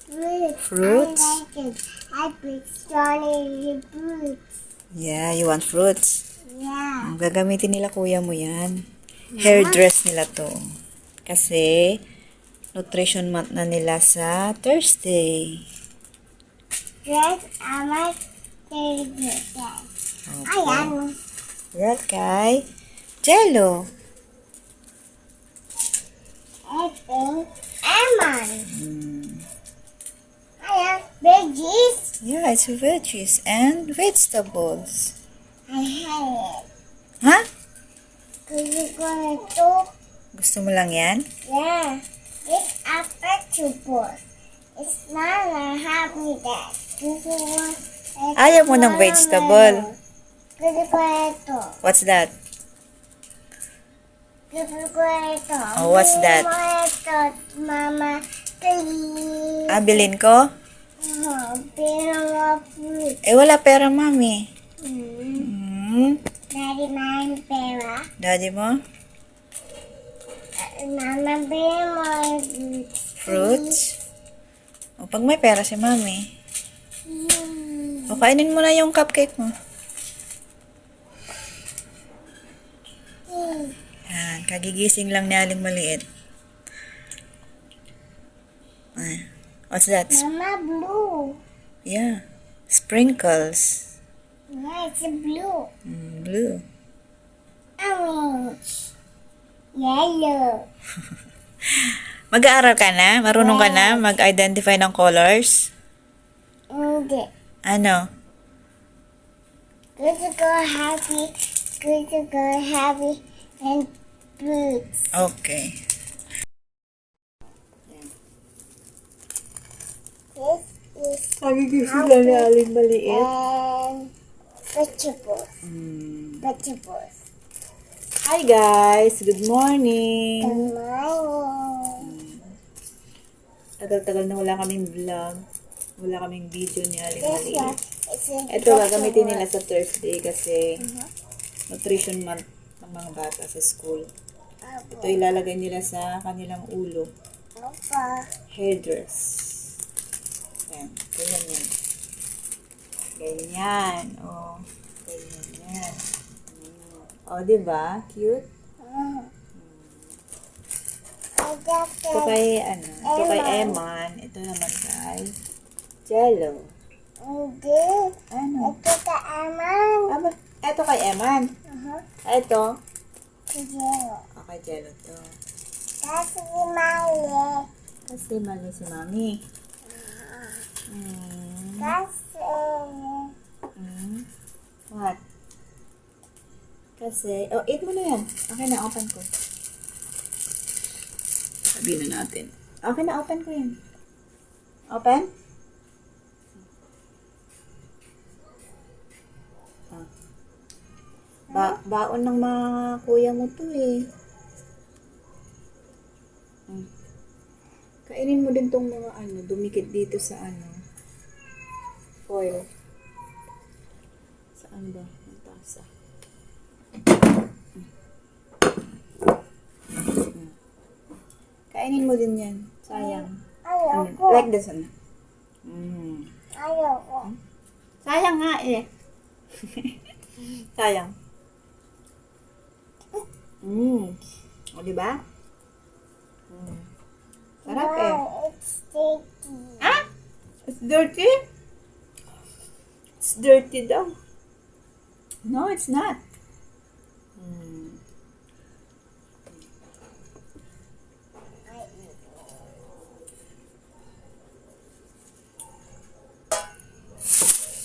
Fruits? I like it. I pick strawberry fruits. Yeah, you want fruits? Yeah. Gagamitin nila kuya mo yan. Hairdress nila to. Kasi, nutrition month na nila sa Thursday. Yes, I like favorite. Okay. Ayan. Right, kay Jello. I think lemon. Ayan. Veggies. Yeah, it's veggies and vegetables. I hate it. Ha? Gusto ko ito. Gusto mo lang yan? Yeah. It's a vegetable. It's not a happy day. Gusto ko ito. Ayaw mo ng vegetable. Gusto ko ito. What's that? Gusto ko ito. Oh, what's that? Gusto ko ito, Mama. Please. Bilhin ko? Pero nga fruit. Wala pera, mami. Daddy, may pera. Daddy mo? Mama, bigyan mo Fruits? O, pag may pera si mami. O, kainin mo na yung cupcake mo. Yan, kagigising lang ni Aling Maliit. What's that? Mama, blue. Yeah, sprinkles. Yeah, it's blue. Blue. Orange. Yellow. Mag-aaral ka na? Marunong ka na mag-identify ng colors? Hindi. Ano? Gusto ko happy. Gusto ko happy and fruits. Okay. This is Kagigising lang ni Aling Maliit. and vegetables. Vegetables. Hi guys! Good morning! Good morning. Tagal-tagal na wala kaming vlog. Wala kaming video ni Aling This Maliit. one is a Ito gagamitin nila sa Thursday kasi nutrition month ng mga bata sa school. Ito ilalagay nila sa kanilang ulo. Opa. Hairdress. Ayan. Ganyan yan. Ganyan. O. Ganyan yan. O, diba? Cute? Ito kay, ito kay Eman. Ito naman kay Jello. Hindi. Ano? Ito ka aman. Ito kay Eman. Ito. Zero. Kay Jello to. Kasi mali. Kasi mali si Mami. Kasi What? Kasi, eat mo na yan. Okay na, open ko. Sabihin na natin. Okay na, open ko yan. Open? Baon ng mga kuya mo to eh. Kainin mo din tong mga dumikit dito sa foil. Saan ba? Ang tasa. Kainin mo din yan. Sayang. ayoko. Like this one. Ayoko. Sayang nga eh. Sayang. O, diba? Sarap eh. No, it's sticky. Ah? It's dirty? It's dirty daw. No, it's not.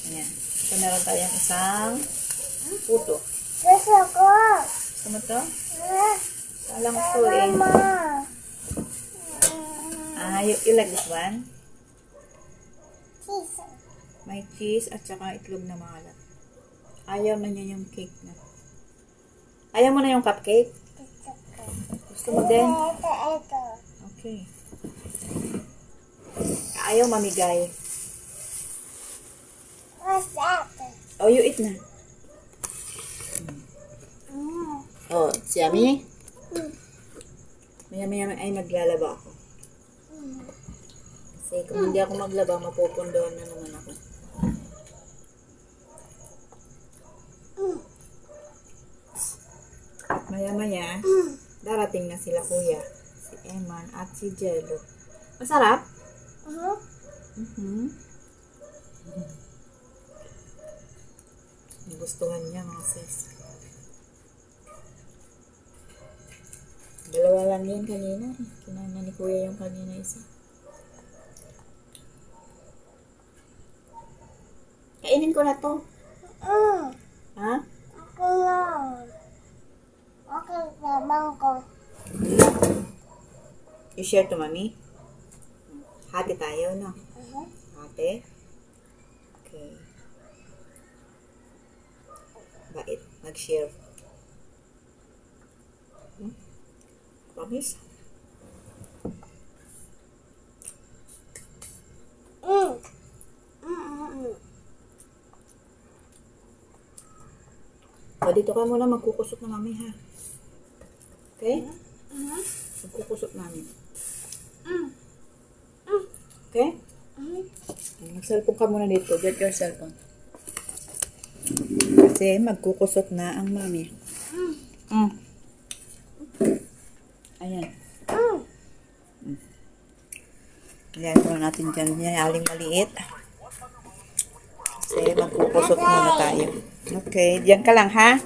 Ayan. So, meron tayong isang puto. Gusto ko. Gusto mo to? Salang to eh. Mama. You like this one? Cheese. May cheese at saka itlog na maalat. Ayaw na niya yung cake na. Ayaw mo na yung cupcake? Gusto ko. Gusto mo din? Ito. Okay. Ayaw mamigay. What's that? Oh, you eat na. Oh, it's yummy? Maya ay naglalaba ako. Kasi kung hindi ako maglaba, mapupundohan na naman ako. At maya-maya, darating na sila kuya. Si Eman at si Jello. Masarap? Gustuhan niya mga sis. Dalawa lang yan kanina. Kinain ni kuya yung kanina isa. Kainin ko na to. Ha? Okay, sabang ko. You share to mami? Hati tayo, no? Hati? Okay. Bait. Mag-share. Promise? O, dito ka muna magkukusot na mami, ha? Okay? Magkukusot namin. Okay? Mag-cellphone ka muna dito. Get your cellphone. Kasi magkukusot na ang mami. Ayan. Ayan muna natin dyan. Yan, aling maliit. Kasi magkukusot muna tayo. Okay, diyan ka lang, ha?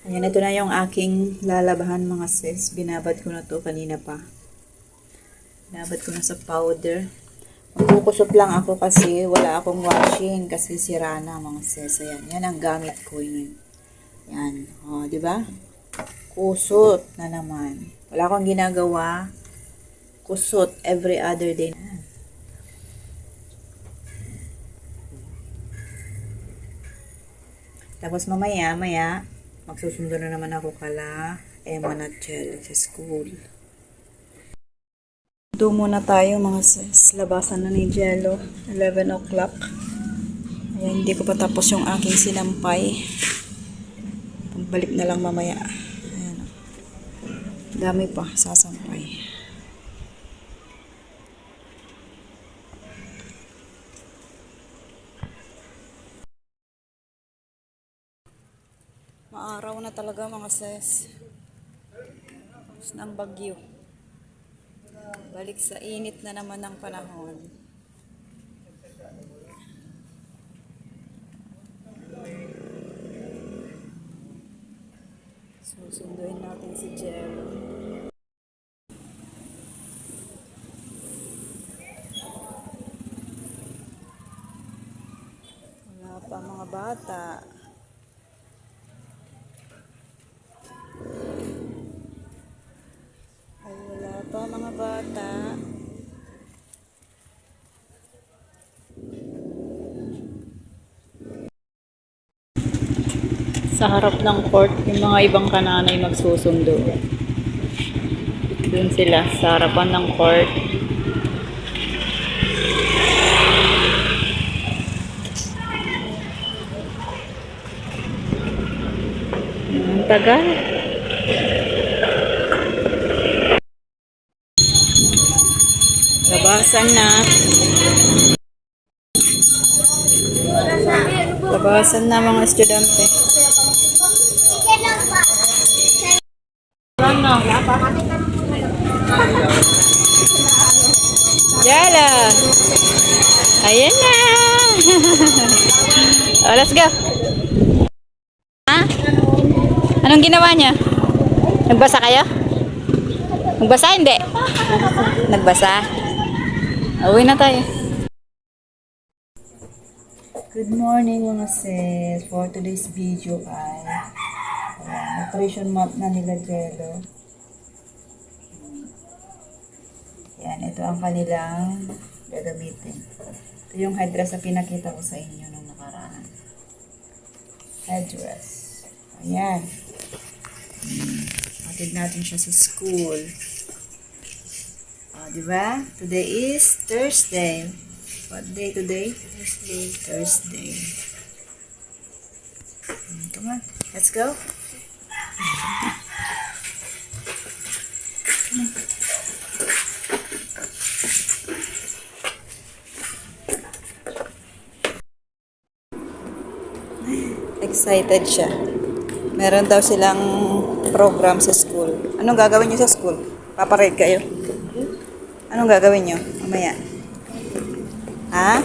Ayan, ito na yung aking lalabahan mga sis. Binabad ko na to kanina pa. Binabad ko na sa powder. Magkukusot lang ako kasi wala akong washing kasi sira na mga sis. Ayan, yan ang gamit ko yun. Yan, o, di ba? Kusot na naman. Wala akong ginagawa. Kusot every other day. Tapos mamaya, magsusundo na naman ako kala Eman at Jello sa school. Doon muna tayo mga sis. Labasan na ni Jello. 11 o'clock. Ayan, hindi ko pa tapos yung aking sinampay. Pagbalik na lang mamaya. Ayan. Dami pa sasampay. Maaraw na talaga mga sis. Tapos ng bagyo. Balik sa init na naman ng panahon. Susunduin natin si Jello. Wala pa mga bata. Wala pa mga bata. Sa harap ng court, yung mga ibang kananay magsusundo. Doon sila sa harapan ng court. Ang tagal. Labasan na. Labasan na mga estudyante. Yala! Ayan na! Oh, let's go! Ha? Anong ginawa niya? Nagbasa kayo? Nagbasa? Hindi? Nagbasa? Uwi na tayo. Good morning mga sis. For today's video ay nutrition month na nila Jello. Yan, ito ang kanilang gagamitin. Ito yung headdress na pinakita ko sa inyo nung nakaraan. Headdress. Ayan. Hatid natin siya sa school. Diba? Today is Thursday. What day today? Thursday. Come on. Let's go. Excited siya. Meron daw silang program sa school. Anong gagawin niyo sa school? Paparade kayo? Anong gagawin niyo? Mamaya. Ha?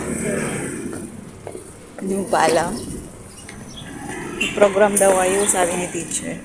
Hindi mo pa alam? May program daw kayo, sabi ni teacher.